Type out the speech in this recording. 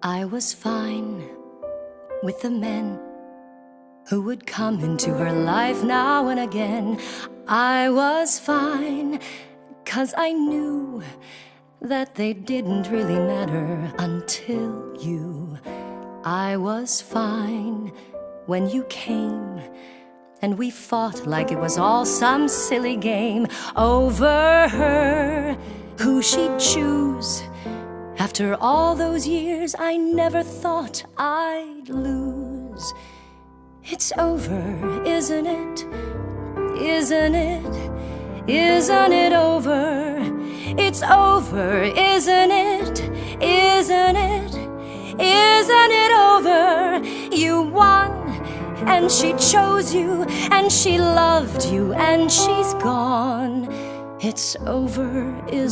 I was fine with the men who would come into her life now and again. I was fine, 'cause I knew that they didn't really matter until you. I was fine when you came, and we fought like it was all some silly game over her, who she'd choose. After all those years, I never thought I'd lose. It's over, isn't it? Isn't it? Isn't it over? It's over, isn't it? Isn't it? Isn't it over? You won, and she chose you, and she loved you, and she's gone. It's over, isn't it?